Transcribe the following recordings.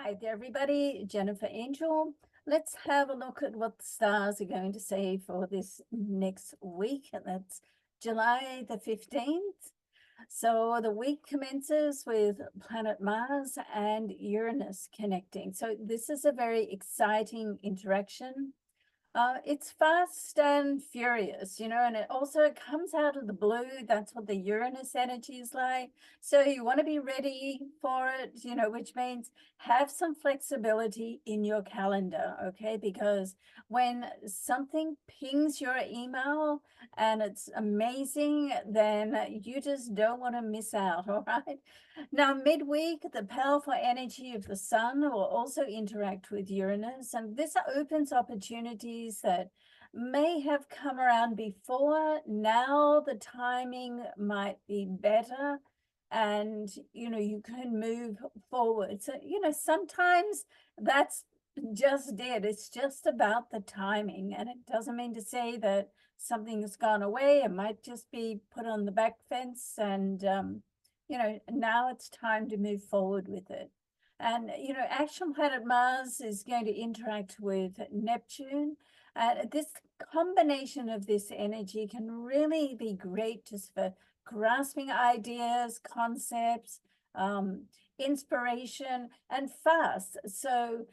Hi there, everybody. Jennifer Angel. Let's have a look at what the stars are going to say for this next week. And that's July the 15th. So the week commences with planet Mars and Uranus connecting. So this is a very exciting interaction. It's fast and furious, and it also comes out of the blue. That's what the Uranus energy is like. So you want to be ready for it, which means have some flexibility in your calendar, okay? Because when something pings your email and it's amazing, then you just don't want to miss out, all right? Now, midweek, the powerful energy of the sun will also interact with Uranus, and this opens opportunities that may have come around before. Now the timing might be better, and you can move forward. So, sometimes that's just it. It's just about the timing, and it doesn't mean to say that something has gone away. It might just be put on the back fence, and now it's time to move forward with it. And, action planet Mars is going to interact with Neptune. This combination of this energy can really be great just for grasping ideas, concepts, inspiration, and fast. So,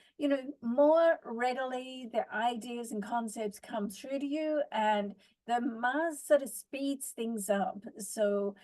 more readily the ideas and concepts come through to you, and the Mars sort of speeds things up. So,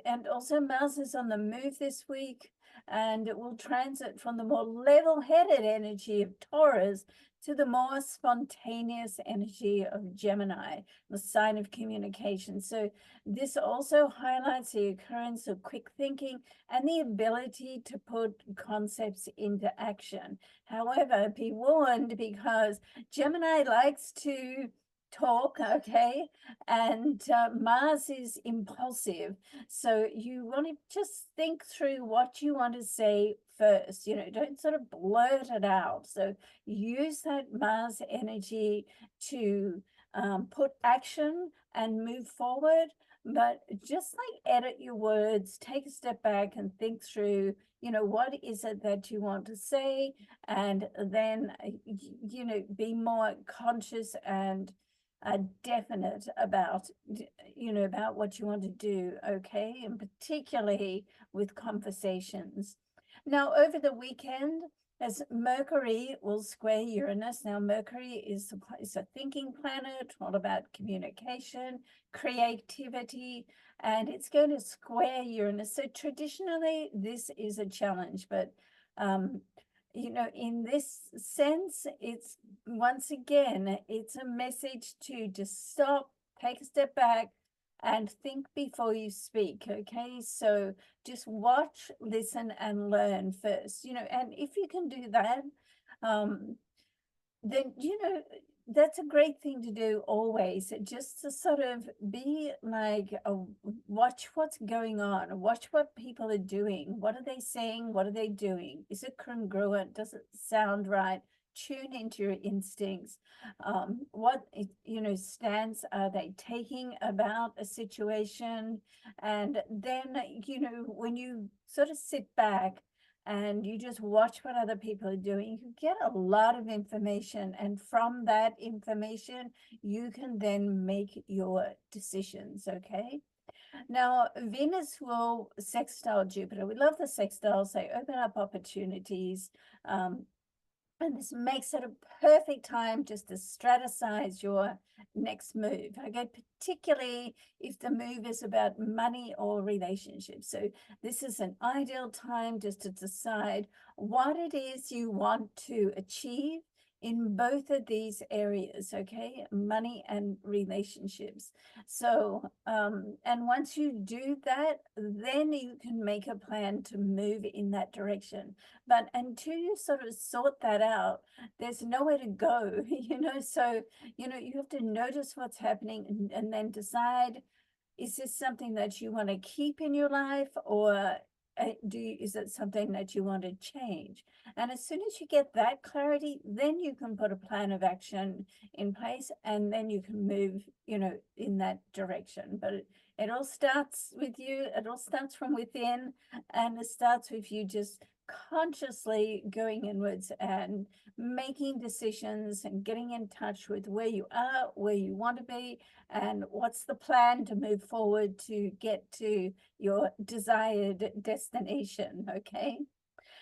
and also Mars is on the move this week, and it will transit from the more level-headed energy of Taurus to the more spontaneous energy of Gemini, the sign of communication. So this also highlights the occurrence of quick thinking and the ability to put concepts into action. However, be warned, because Gemini likes to talk, okay, and Mars is impulsive, so you want to just think through what you want to say first. Don't sort of blurt it out. So use that Mars energy to put action and move forward, but just like edit your words, take a step back and think through what is it that you want to say, and then be more conscious and definite about about what you want to do, okay, and particularly with conversations. Now, over the weekend, as Mercury will square Uranus. Now, Mercury is a thinking planet, all about communication, creativity, and it's going to square Uranus. So traditionally, this is a challenge, but in this sense, it's once again, it's a message to just stop, take a step back, and think before you speak, okay? So just watch, listen, and learn first, and if you can do that, then, that's a great thing to do always, just to sort of be like, watch what's going on, watch what people are doing. What are they saying? What are they doing? Is it congruent? Does it sound right? Tune into your instincts. What, stance are they taking about a situation? And then, when you sort of sit back and you just watch what other people are doing, you get a lot of information. And from that information, you can then make your decisions, okay? Now, Venus will sextile Jupiter. We love the sextiles. They open up opportunities. And this makes it a perfect time just to strategize your next move, okay? Particularly if the move is about money or relationships. So this is an ideal time just to decide what it is you want to achieve in both of these areas, okay? Money and relationships. So, and once you do that, then you can make a plan to move in that direction. But until you sort of sort that out, there's nowhere to go, so, you have to notice what's happening and then decide, is this something that you want to keep in your life, or is it something that you want to change? And as soon as you get that clarity, then you can put a plan of action in place, and then you can move, in that direction. But it all starts with you. It all starts from within, and it starts with you just consciously going inwards and making decisions and getting in touch with where you are, where you want to be, and what's the plan to move forward to get to your desired destination, okay?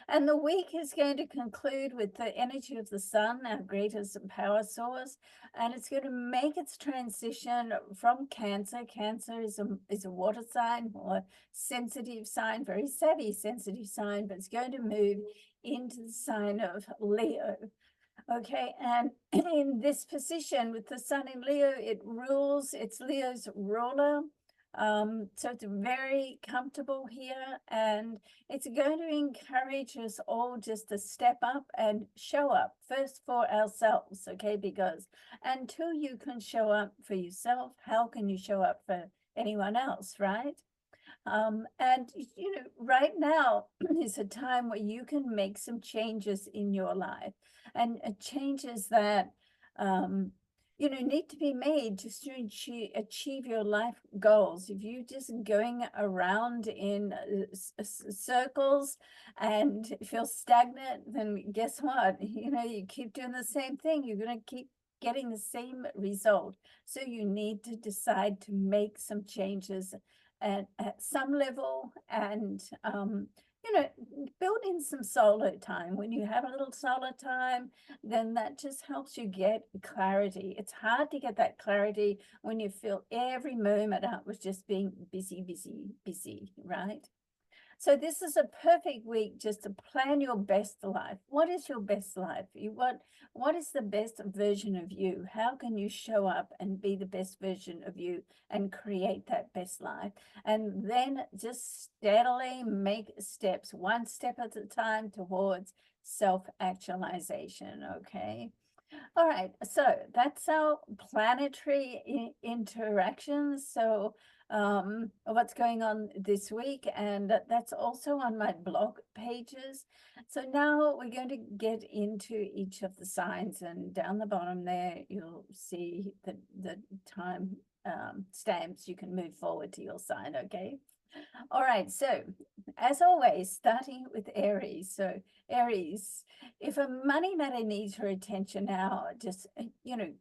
And the week is going to conclude with the energy of the sun, our greatest power source, and it's going to make its transition from Cancer. Cancer is a water sign, or sensitive sign, very savvy sensitive sign, but it's going to move into the sign of Leo. Okay, and in this position with the sun in Leo, it rules, it's Leo's ruler. So it's very comfortable here, and it's going to encourage us all just to step up and show up first for ourselves, okay? Because until you can show up for yourself, how can you show up for anyone else, right? And you know, right now is a time where you can make some changes in your life, and changes that you know, need to be made just to achieve your life goals. If you're just going around in circles and feel stagnant, then guess what? You know, you keep doing the same thing, you're going to keep getting the same result. So you need to decide to make some changes at some level, and you know, build in some solo time. When you have a little solo time, then that just helps you get clarity. It's hard to get that clarity when you feel every moment out was just being busy, busy, busy, right? So this is a perfect week just to plan your best life. What is your best life? What is the best version of you? How can you show up and be the best version of you and create that best life? And then just steadily make steps, one step at a time, towards self-actualization, okay? All right, so that's our planetary interactions. So what's going on this week, and that's also on my blog pages. So now we're going to get into each of the signs, and down the bottom there you'll see the time stamps. You can move forward to your sign, okay? All right, so as always, starting with Aries. So Aries, if a money matter needs your attention now, just, you know,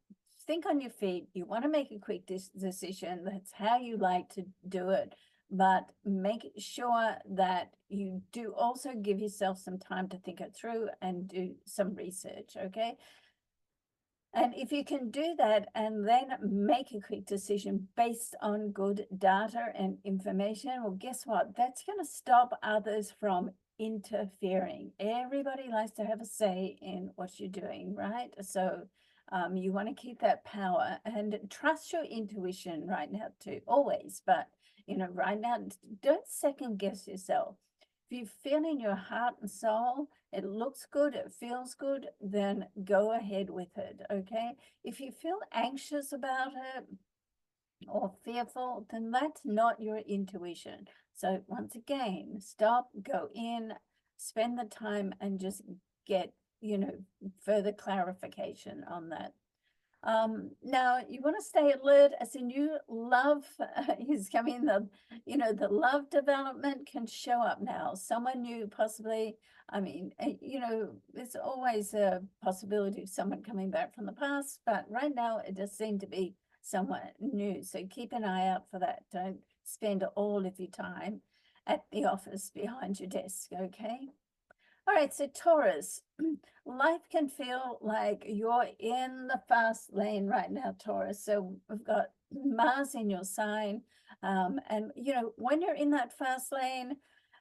think on your feet. You want to make a quick decision. That's how you like to do it. But make sure that you do also give yourself some time to think it through and do some research, okay? And if you can do that and then make a quick decision based on good data and information, well, guess what? That's going to stop others from interfering. Everybody likes to have a say in what you're doing, right? So you want to keep that power and trust your intuition right now too, always. But, you know, right now, don't second guess yourself. If you feel in your heart and soul, it looks good, it feels good, then go ahead with it, okay? If you feel anxious about it or fearful, then that's not your intuition. So once again, stop, go in, spend the time, and just get, you know, further clarification on that. Now you want to stay alert as a new love is coming. The love development can show up now. Someone new, possibly. I mean, you know, there's always a possibility of someone coming back from the past, but right now it does seem to be someone new. So keep an eye out for that. Don't spend all of your time at the office behind your desk, okay? All right, so Taurus, life can feel like you're in the fast lane right now, Taurus. So we've got Mars in your sign. And, you know, when you're in that fast lane,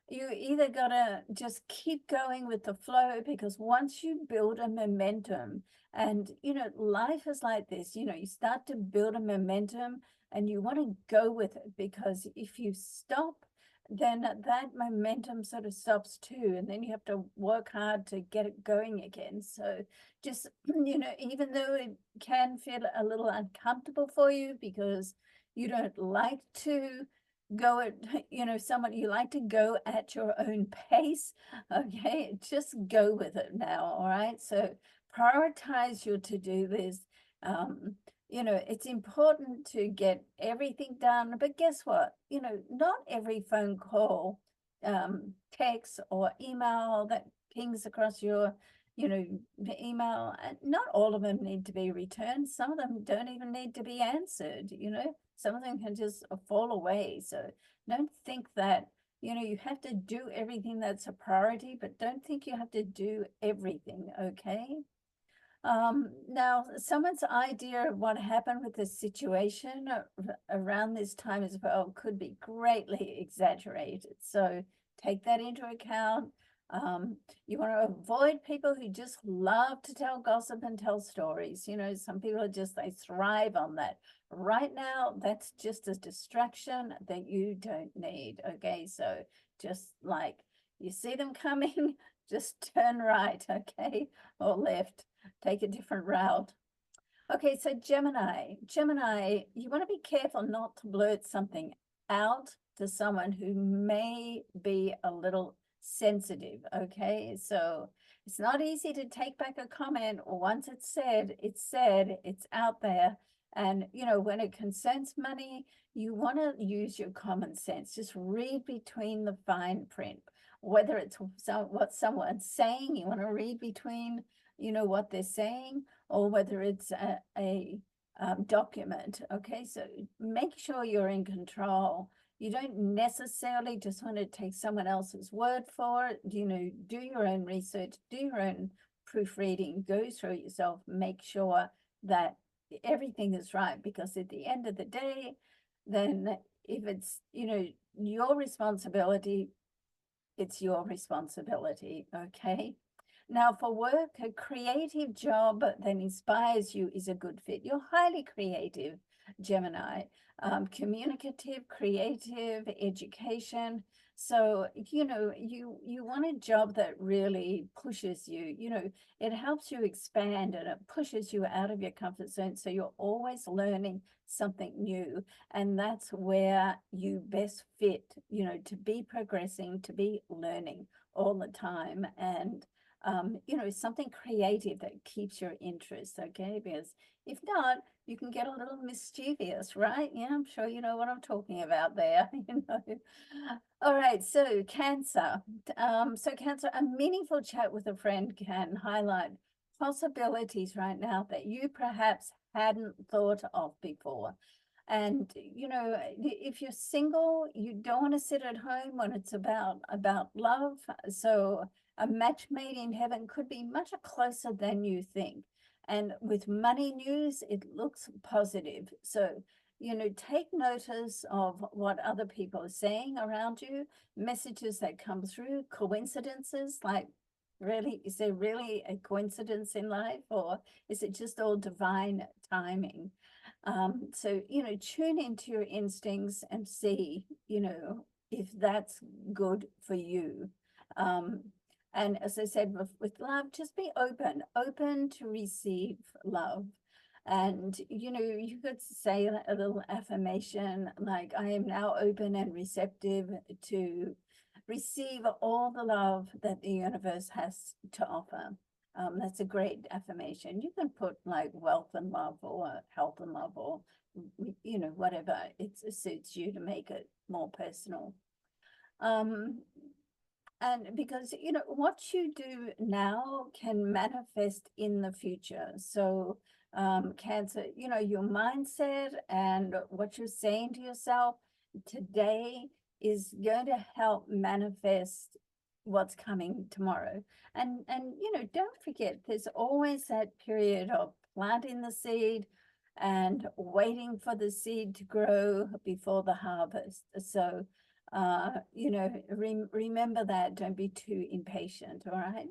you either got to just keep going with the flow, because once you build a momentum, and, you know, life is like this, you know, you start to build a momentum and you want to go with it, because if you stop, then that momentum sort of stops too, and then you have to work hard to get it going again. So just, you know, even though it can feel a little uncomfortable for you because you don't like to go at, you know, you like to go at your own pace, okay, just go with it now. All right, so prioritize your to-do list. You know, it's important to get everything done, but guess what? You know, not every phone call text or email that pings across your, the email. And not all of them need to be returned. Some of them don't even need to be answered, some of them can just fall away. So don't think that, you have to do everything that's a priority, but don't think you have to do everything, okay? Now, someone's idea of what happened with the situation around this time as well could be greatly exaggerated. So take that into account. You want to avoid people who just love to tell gossip and tell stories. Some people are just, they thrive on that. Right now, that's just a distraction that you don't need, okay? So just like you see them coming, just turn right, okay, or left. Take a different route. Okay, so Gemini, you want to be careful not to blurt something out to someone who may be a little sensitive, okay? So it's not easy to take back a comment. Once it's said, it's out there. And, when it concerns money, you want to use your common sense. Just read between the fine print. Whether it's what someone's saying, you want to read between what they're saying, or whether it's a document, okay? So make sure you're in control. You don't necessarily just want to take someone else's word for it. Do your own research, do your own proofreading, go through it yourself, make sure that everything is right, because at the end of the day, then if it's, your responsibility, it's your responsibility, okay? Now, for work, a creative job that inspires you is a good fit. You're highly creative, Gemini, communicative, creative, education. So, you want a job that really pushes you, it helps you expand and it pushes you out of your comfort zone. So you're always learning something new. And that's where you best fit, to be progressing, to be learning all the time. And something creative that keeps your interest, okay? Because if not, you can get a little mischievous, right? Yeah, I'm sure you know what I'm talking about there, All right, so Cancer. Cancer, a meaningful chat with a friend can highlight possibilities right now that you perhaps hadn't thought of before. And, if you're single, you don't want to sit at home when it's about love. So a match made in heaven could be much closer than you think. And with money news, it looks positive. So, take notice of what other people are saying around you, messages that come through, coincidences, like really, is there really a coincidence in life, or is it just all divine timing? So, tune into your instincts and see, if that's good for you. And as I said, with love, just be open to receive love. And, you could say a little affirmation like, I am now open and receptive to receive all the love that the universe has to offer. That's a great affirmation. You can put like wealth and love or health and love, or, whatever it suits you to make it more personal. And because, what you do now can manifest in the future. So Cancer, your mindset and what you're saying to yourself today is going to help manifest what's coming tomorrow. And don't forget, there's always that period of planting the seed and waiting for the seed to grow before the harvest. So remember that. Don't be too impatient. All right.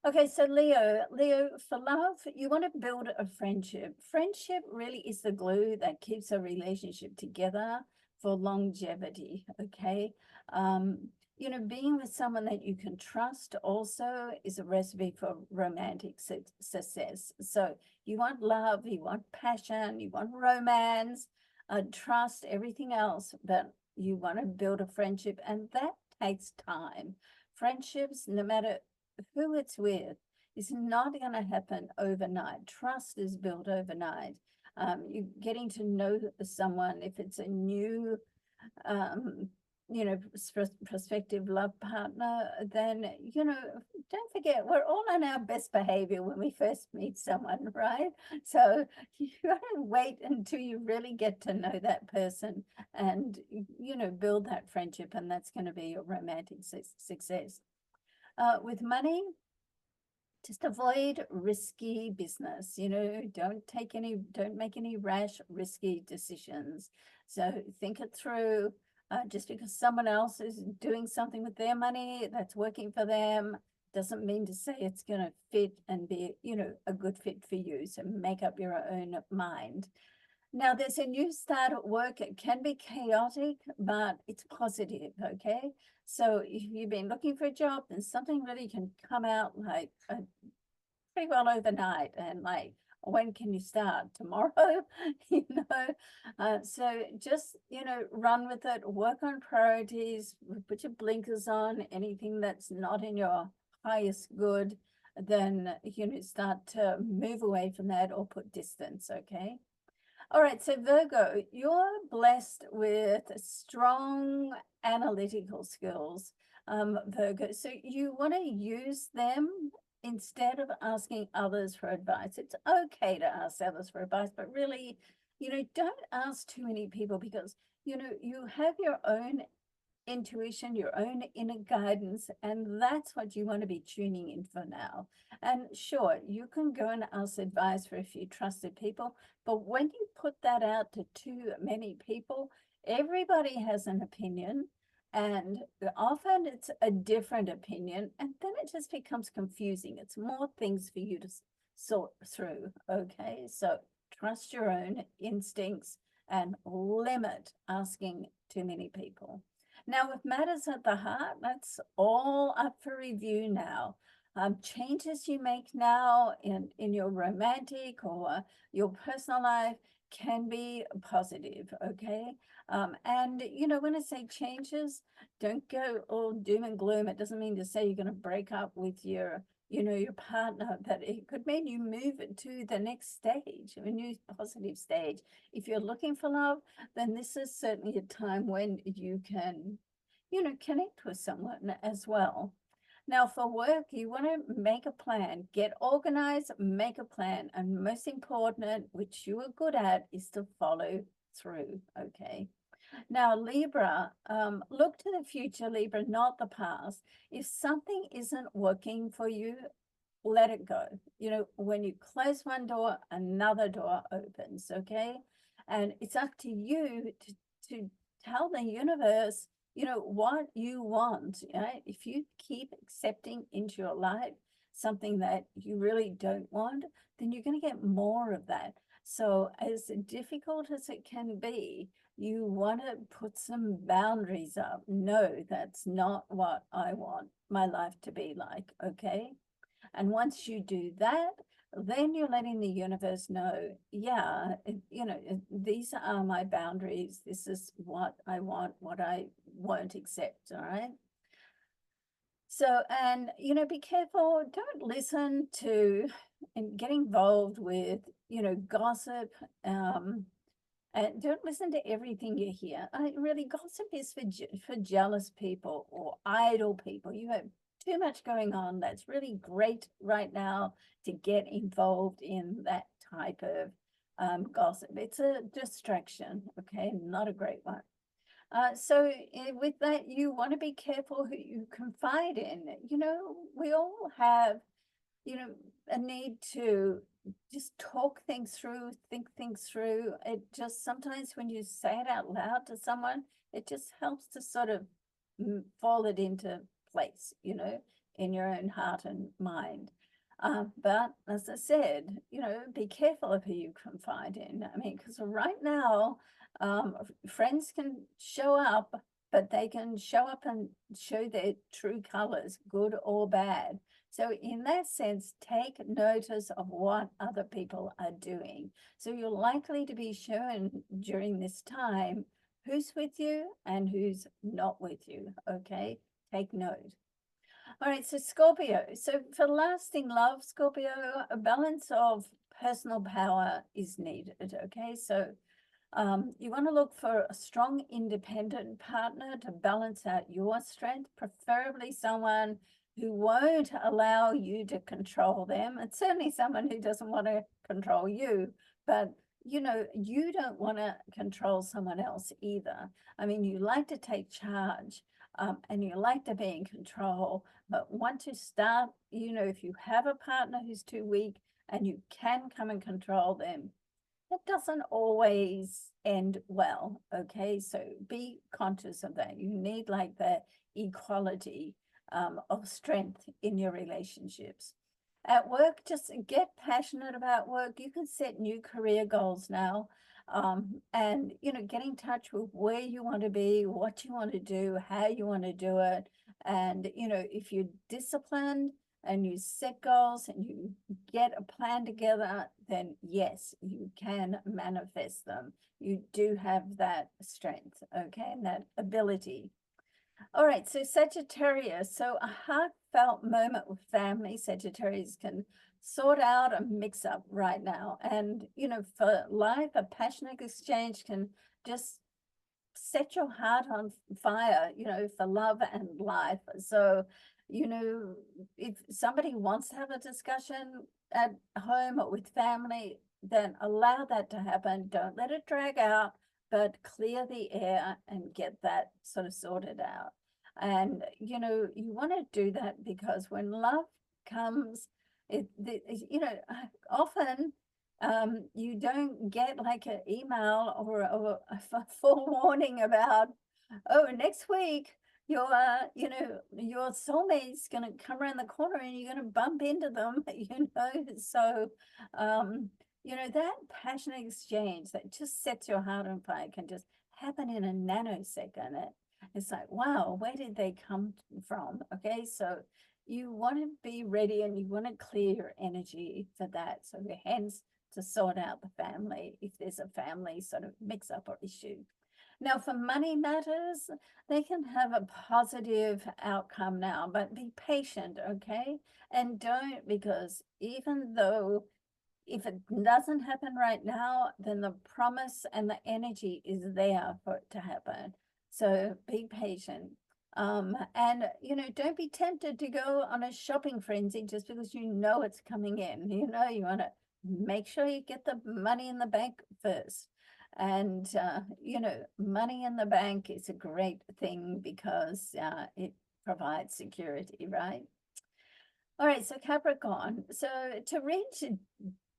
Okay, so Leo, for love, you want to build a friendship. Friendship really is the glue that keeps a relationship together for longevity, okay? Being with someone that you can trust also is a recipe for romantic success. So you want love, you want passion, you want romance, trust, everything else, but you want to build a friendship, and that takes time. Friendships, no matter who it's with, is not going to happen overnight. Trust is built overnight. You getting to know someone, if it's a new prospective love partner, then, don't forget, we're all on our best behavior when we first meet someone, right? So you gotta wait until you really get to know that person and, build that friendship, and that's going to be your romantic success. With money, just avoid risky business. Don't make any rash, risky decisions. So think it through. Just because someone else is doing something with their money that's working for them doesn't mean to say it's going to fit and be, a good fit for you. So make up your own mind. Now, there's a new start at work. It can be chaotic, but it's positive, okay? So if you've been looking for a job, then something really can come out like pretty well overnight. And like, when can you start? Tomorrow? So just, run with it, work on priorities, put your blinkers on, anything that's not in your highest good, then, start to move away from that or put distance, okay? All right, so Virgo, you're blessed with strong analytical skills, Virgo. So you want to use them instead of asking others for advice. It's okay to ask others for advice, but really, don't ask too many people because, you have your own intuition, your own inner guidance, and that's what you want to be tuning in for now. And sure, you can go and ask advice for a few trusted people, but when you put that out to too many people, everybody has an opinion, and often it's a different opinion, and then it just becomes confusing. It's more things for you to sort through, okay? So trust your own instincts and limit asking too many people. Now, with matters at the heart, that's all up for review now. Changes you make now in your romantic or your personal life can be positive, okay? And, when I say changes, don't go all doom and gloom. It doesn't mean to say you're going to break up with your partner, but it could mean you move to the next stage, a new positive stage. If you're looking for love, then this is certainly a time when you can, connect with someone as well. Now, for work, you want to make a plan, get organized, make a plan. And most important, which you are good at, is to follow through, okay? Now, Libra, look to the future, Libra, not the past. If something isn't working for you, let it go. When you close one door, another door opens, okay? And it's up to you to tell the universe, what you want, right? If you keep accepting into your life something that you really don't want, then you're going to get more of that. So as difficult as it can be, you want to put some boundaries up. No, that's not what I want my life to be like, okay? And once you do that, then you're letting the universe know, yeah, these are my boundaries. This is what I want, what I won't accept, all right? So, and, be careful. Don't listen to and get involved with, gossip, and don't listen to everything you hear. Really, gossip is for jealous people or idle people. You have too much going on. That's really great right now to get involved in that type of gossip. It's a distraction, okay? Not a great one. So with that, you want to be careful who you confide in. We all have, a need to just talk things through, think things through. It just sometimes when you say it out loud to someone, it just helps to sort of fall it into place, in your own heart and mind. But as I said, be careful of who you confide in. I mean, because right now, friends can show up, but they can show up and show their true colors, good or bad. So in that sense, take notice of what other people are doing. So you're likely to be shown during this time who's with you and who's not with you, okay? Take note. All right, so Scorpio. So for lasting love, Scorpio, a balance of personal power is needed, okay? So You want to look for a strong, independent partner to balance out your strength, preferably someone who won't allow you to control them, and certainly someone who doesn't want to control you. But, you know, you don't want to control someone else either. I mean, you like to take charge, and you like to be in control, but once you start, you know, if you have a partner who's too weak and you can come and control them, it doesn't always end well, okay? So be conscious of that. You need like the equality of strength in your relationships. At work, just get passionate about work. You can set new career goals now, and, you know, get in touch with where you want to be, what you want to do, how you want to do it. And, you know, if you're disciplined and you set goals and you get a plan together, then yes, you can manifest them. You do have that strength, okay, and that ability. All right, so Sagittarius, so a heartfelt moment with family. Sagittarius can sort out a mix-up right now. And, you know, for life, a passionate exchange can just set your heart on fire, you know, for love and life. So, you know, if somebody wants to have a discussion at home or with family, then allow that to happen. Don't let it drag out, but clear the air and get that sort of sorted out. And, you know, you want to do that because when love comes, you know, often you don't get like an email or a forewarning about, oh, next week your you know, your soulmate's going to come around the corner and you're going to bump into them, you know. So you know, that passionate exchange that just sets your heart on fire can just happen in a nanosecond. It's like, wow, where did they come from? Okay, so you want to be ready and you want to clear your energy for that. So hence to sort out the family if there's a family sort of mix up or issue. Now, for money matters, they can have a positive outcome now, but be patient, okay? And don't, because even though if it doesn't happen right now, then the promise and the energy is there for it to happen. So be patient. And, you know, don't be tempted to go on a shopping frenzy just because you know it's coming in. You know, you want to make sure you get the money in the bank first. And, you know, money in the bank is a great thing because it provides security, right? All right, so Capricorn. So to reach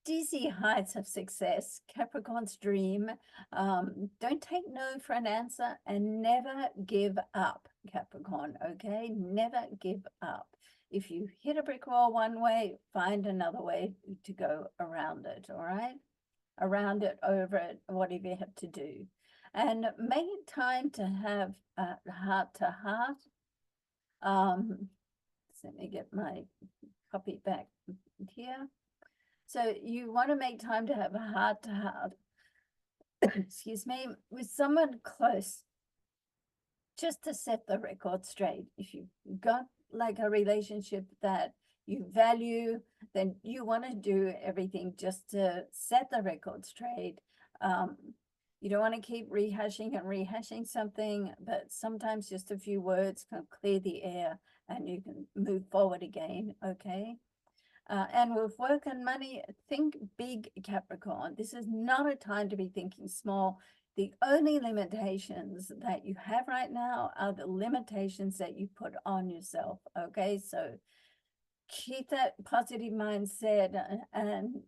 dizzy heights of success, Capricorn's dream, don't take no for an answer and never give up, Capricorn, okay? Never give up. If you hit a brick wall one way, find another way to go around it, all right? Around it, over it, whatever you have to do. And make it time to have a heart-to-heart. Let me get my copy back here. So you want to make time to have a heart-to-heart, excuse me, with someone close, just to set the record straight. If you've got like a relationship that you value, then you want to do everything just to set the record straight. You don't want to keep rehashing something, but sometimes just a few words can clear the air and you can move forward again, okay? And with work and money, think big, Capricorn. This is not a time to be thinking small. The only limitations that you have right now are the limitations that you put on yourself, okay? So keep that positive mindset and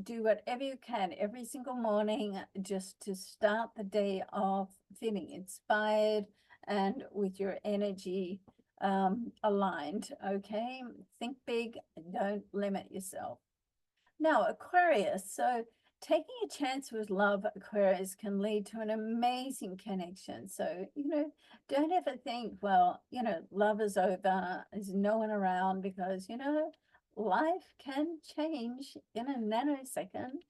do whatever you can every single morning just to start the day off feeling inspired and with your energy aligned, okay? Think big, don't limit yourself. Now, Aquarius. So taking a chance with love, Aquarius, can lead to an amazing connection. So, you know, don't ever think, well, you know, love is over, there's no one around, because, you know, life can change in a nanosecond.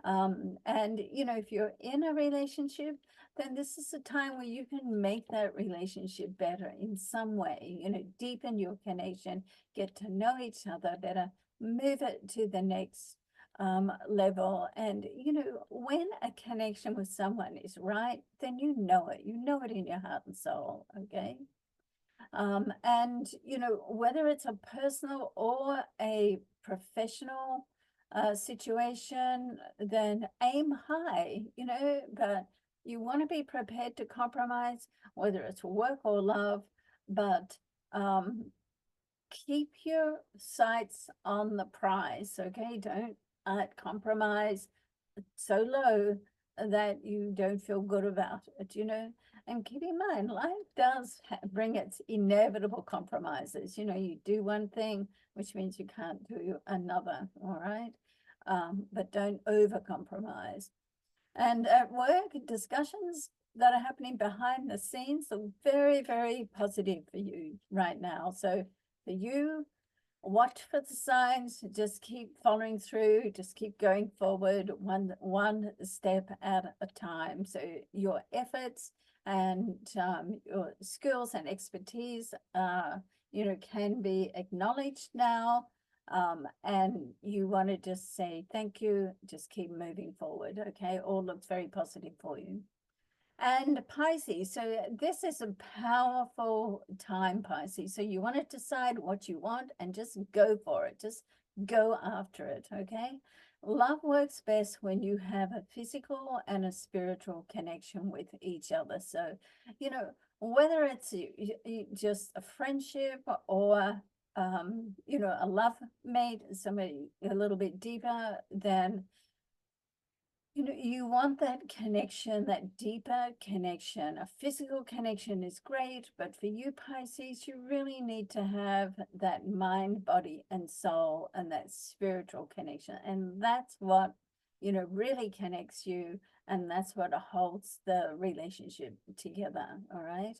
And, you know, if you're in a relationship, then this is a time where you can make that relationship better in some way, you know, deepen your connection, get to know each other better, move it to the next level. And, you know, when a connection with someone is right, then you know it in your heart and soul, okay? And, you know, whether it's a personal or a professional situation, then aim high, you know, but you want to be prepared to compromise, whether it's work or love, but keep your sights on the prize, okay? Don't compromise so low that you don't feel good about it, you know? And keep in mind, life does bring its inevitable compromises. You know, you do one thing, which means you can't do another, all right? But don't over-compromise. And at work, discussions that are happening behind the scenes are very, very positive for you right now. So for you, watch for the signs, just keep following through, just keep going forward one step at a time. So your efforts and your skills and expertise, you know, can be acknowledged now. And you want to just say thank you, just keep moving forward, okay? All looks very positive for you. And Pisces, so this is a powerful time, Pisces. So you want to decide what you want and just go for it. Just go after it, okay? Love works best when you have a physical and a spiritual connection with each other. So, you know, whether it's just a friendship or, you know, a love mate, somebody a little bit deeper, then you know, you want that connection, that deeper connection. A physical connection is great, but for you, Pisces, you really need to have that mind, body, and soul, and that spiritual connection. And that's what, you know, really connects you. And that's what holds the relationship together. All right.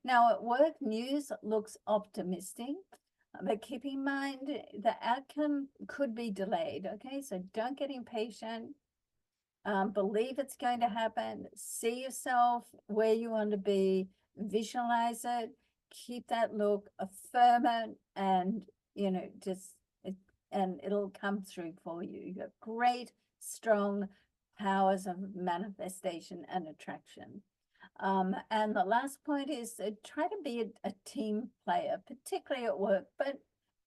Now, at work, news looks optimistic, but keep in mind the outcome could be delayed. Okay. So don't get impatient. Believe it's going to happen. See yourself where you want to be, visualize it, keep that look, affirm it, and you know, and it'll come through for you. You have great, strong powers of manifestation and attraction. And the last point is try to be a team player, particularly at work, but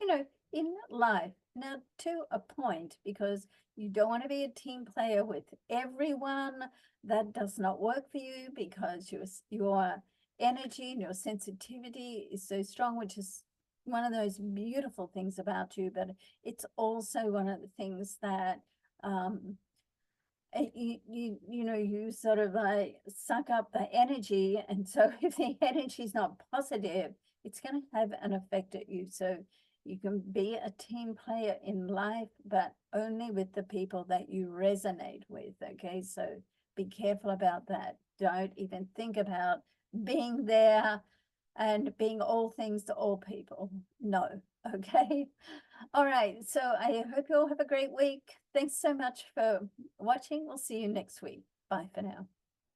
you know, in life. Now, to a point, because you don't want to be a team player with everyone. That does not work for you because your energy and your sensitivity is so strong, which is one of those beautiful things about you, but it's also one of the things that you know, you sort of suck up the energy. And so if the energy is not positive, it's going to have an effect at you. So you can be a team player in life, but only with the people that you resonate with, okay? So be careful about that. Don't even think about being there and being all things to all people. No, okay? All right, so I hope you all have a great week. Thanks so much for watching. We'll see you next week. Bye for now.